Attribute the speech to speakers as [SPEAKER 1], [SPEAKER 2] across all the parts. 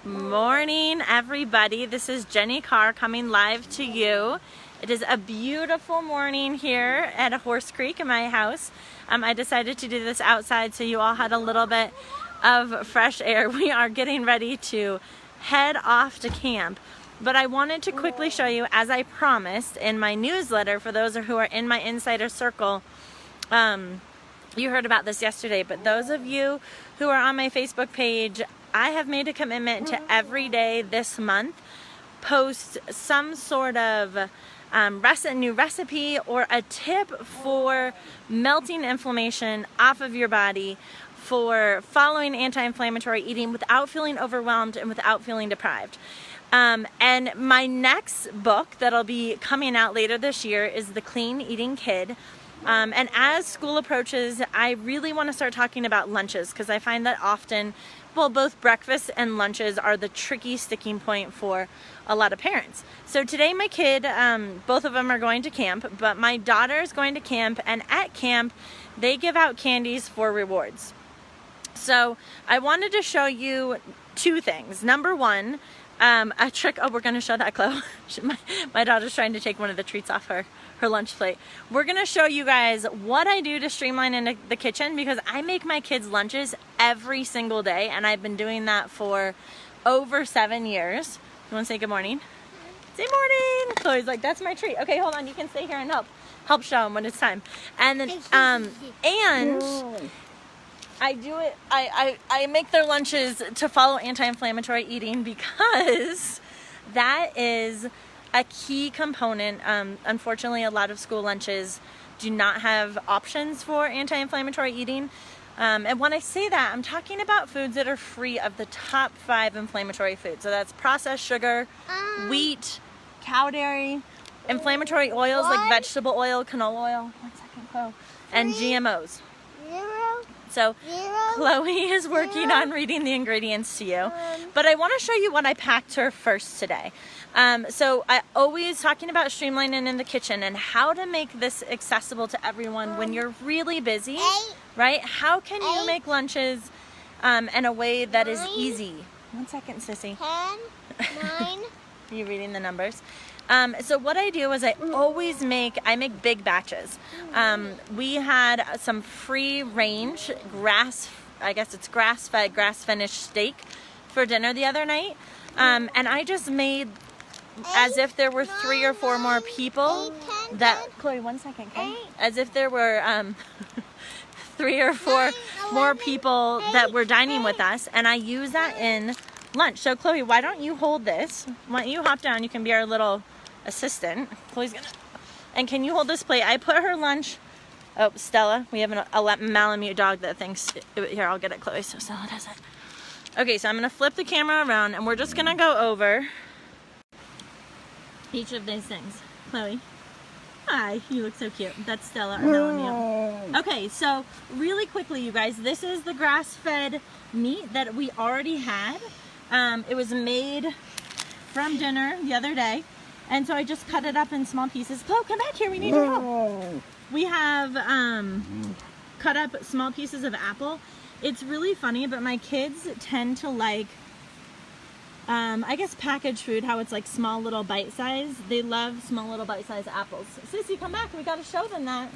[SPEAKER 1] Morning, everybody. This is Jenny Carr coming live to you. It is a beautiful morning here at Horse Creek in my house. I decided to do this outside so you all had a little bit of fresh air. We are getting ready to head off to camp, but I wanted to quickly show you, as I promised in my newsletter, for those who are in my insider circle. You heard about this yesterday, but those of you who are on my Facebook page, I have made a commitment to every day this month post some sort of new recipe or a tip for melting inflammation off of your body, for following anti-inflammatory eating without feeling overwhelmed and without feeling deprived. And my next book that'll be coming out later this year is The Clean Eating Kid. And as school approaches, I really want to start talking about lunches, because I find that often, well, both breakfast and lunches are the tricky sticking point for a lot of parents. So today my kid, both of them are going to camp, but my daughter is going to camp, and at camp they give out candies for rewards. So I wanted to show you two things. Number one, a trick. Oh, we're going to show that, Chloe. My daughter's trying to take one of the treats off her lunch plate. We're going to show you guys what I do to streamline in the kitchen, because I make my kids lunches every single day, and I've been doing that for over 7 years. You want to say good morning? Say morning. Chloe's like, that's my treat. Okay, hold on. You can stay here and help show them when it's time. And then, and I do it, I make their lunches to follow anti-inflammatory eating, because that is a key component. Unfortunately, a lot of school lunches do not have options for anti-inflammatory eating. And when I say that, I'm talking about foods that are free of the top 5 inflammatory foods. So that's processed sugar, wheat, cow dairy, inflammatory oils like vegetable oil, canola oil, and GMOs. So Chloe is working on reading the ingredients to you, but I want to show you what I packed her first today. So I always talking about streamlining in the kitchen and how to make this accessible to everyone when you're really busy, right? How can you make lunches in a way that is easy? 1 second, sissy.
[SPEAKER 2] 10, 9.
[SPEAKER 1] Are you reading the numbers? So what I do is I make big batches. We had some free range grass-fed, grass-finished steak for dinner the other night. And I just made as if there were 3 or 4 more people that, Chloe, 1 second, okay? As if there were 3 or 4 more people that were dining with us, and I use that in lunch. So Chloe, why don't you hold this? Why don't you hop down? You can be our little assistant. Chloe's gonna, and can you hold this plate? I put her lunch. Oh, Stella, we have a Malamute dog that thinks, here, I'll get it, Chloe, so Stella does it. Okay, so I'm gonna flip the camera around, and we're just gonna go over each of these things. Chloe, hi, you look so cute. That's Stella, our Malamute. Okay, so really quickly, you guys, this is the grass-fed meat that we already had. It was made from dinner the other day, and so I just cut it up in small pieces. Chloe, come back here, we need your help. We have cut up small pieces of apple. It's really funny, but my kids tend to like, I guess, packaged food, how it's like small little bite size. They love small little bite size apples. Sissy, come back, we gotta show them that.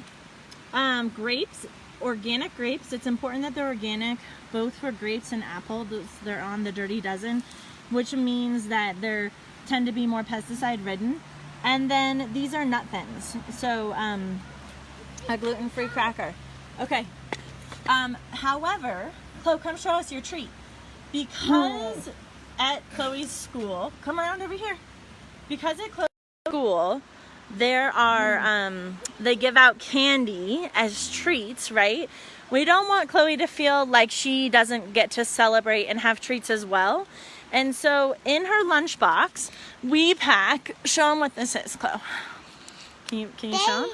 [SPEAKER 1] Grapes, organic grapes. It's important that they're organic, both for grapes and apple. They're on the Dirty Dozen, which means that they tend to be more pesticide ridden. And then these are nut thins. So a gluten-free cracker. Okay. However, Chloe, come show us your treat. Because at Chloe's school, come around over here. Because at Chloe's school, there are, they give out candy as treats, right? We don't want Chloe to feel like she doesn't get to celebrate and have treats as well. And so in her lunchbox, we pack, show them what this is, Chloe. Can you show them?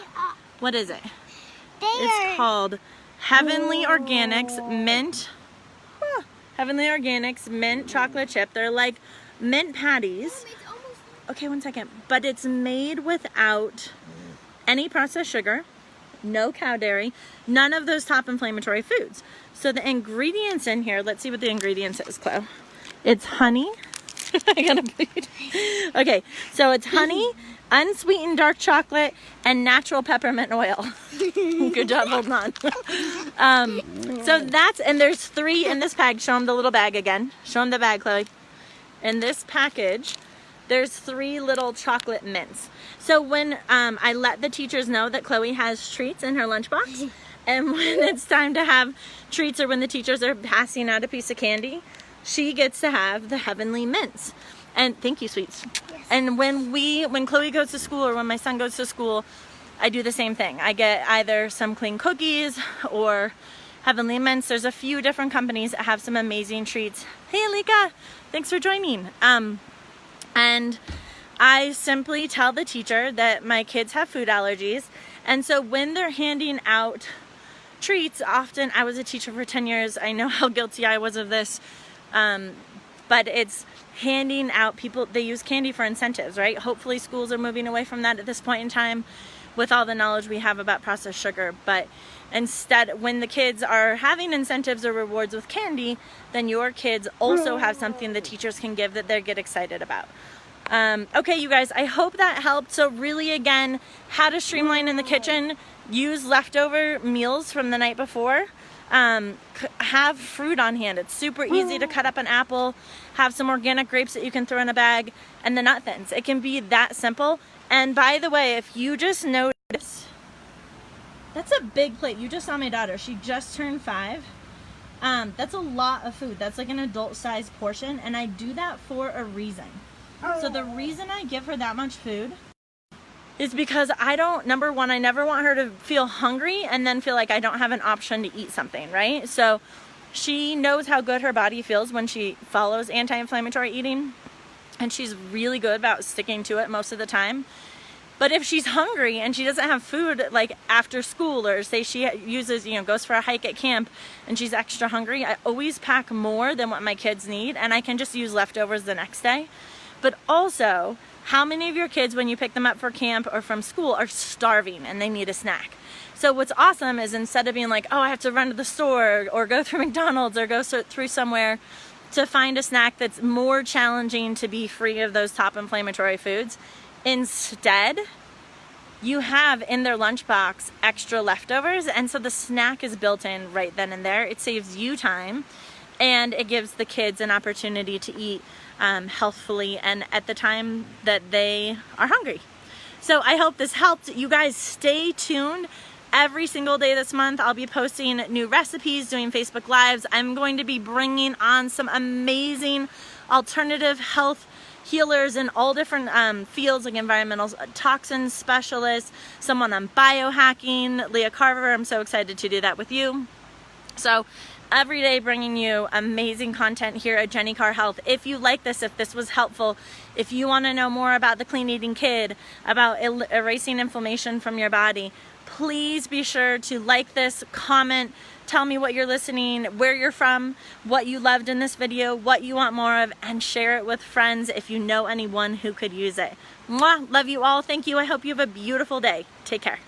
[SPEAKER 1] What is it? It's called Heavenly Organics Mint. Heavenly Organics Mint Chocolate Chip. They're like mint patties. Okay, 1 second. But it's made without any processed sugar, no cow dairy, none of those top inflammatory foods. So the ingredients in here, let's see what the ingredients is, Chloe. It's honey. I gotta bleed. Okay, so it's honey, unsweetened dark chocolate, and natural peppermint oil. Good job holding on. So that's, and there's 3 in this bag. Show them the little bag again. Show them the bag, Chloe. In this package, there's 3 little chocolate mints. So when I let the teachers know that Chloe has treats in her lunchbox, and when it's time to have treats or when the teachers are passing out a piece of candy, she gets to have the heavenly mints. And thank you, sweets. Yes. And when Chloe goes to school or when my son goes to school, I do the same thing. I get either some clean cookies or heavenly mints. There's a few different companies that have some amazing treats. Hey, Alika, thanks for joining. And I simply tell the teacher that my kids have food allergies. And so when they're handing out treats, often, I was a teacher for 10 years. I know how guilty I was of this. But it's handing out, people, they use candy for incentives, right? Hopefully schools are moving away from that at this point in time with all the knowledge we have about processed sugar. But instead, when the kids are having incentives or rewards with candy, then your kids also have something the teachers can give that they get excited about. Okay, you guys, I hope that helped. So really, again, how to streamline in the kitchen: use leftover meals from the night before. Have fruit on hand. It's super easy to cut up an apple, have some organic grapes that you can throw in a bag, and the nut thins. It can be that simple. And by the way, if you just notice, that's a big plate. You just saw my daughter. She just turned 5. That's a lot of food. That's like an adult-sized portion, and I do that for a reason. So the reason I give her that much food is because number one, I never want her to feel hungry and then feel like I don't have an option to eat something, right? So she knows how good her body feels when she follows anti-inflammatory eating, and she's really good about sticking to it most of the time. But if she's hungry and she doesn't have food, like after school, or say she uses, goes for a hike at camp and she's extra hungry, I always pack more than what my kids need, and I can just use leftovers the next day. But also, how many of your kids, when you pick them up for camp or from school, are starving and they need a snack? So what's awesome is, instead of being like, oh, I have to run to the store or go through McDonald's or go through somewhere to find a snack that's more challenging to be free of those top inflammatory foods, instead, you have in their lunchbox extra leftovers, and so the snack is built in right then and there. It saves you time, and it gives the kids an opportunity to eat healthfully and at the time that they are hungry. So I hope this helped. You guys stay tuned. Every single day this month, I'll be posting new recipes, doing Facebook Lives. I'm going to be bringing on some amazing alternative health healers in all different fields, like environmental toxin specialists, someone on biohacking, Leah Carver. I'm so excited to do that with you. So every day bringing you amazing content here at Jenny Carr Health. If you like this, if this was helpful, if you want to know more about the Clean Eating Kid, about erasing inflammation from your body, please be sure to like this, comment, tell me what you're listening, where you're from, what you loved in this video, what you want more of, and share it with friends if you know anyone who could use it. Mwah! Love you all. Thank you. I hope you have a beautiful day. Take care.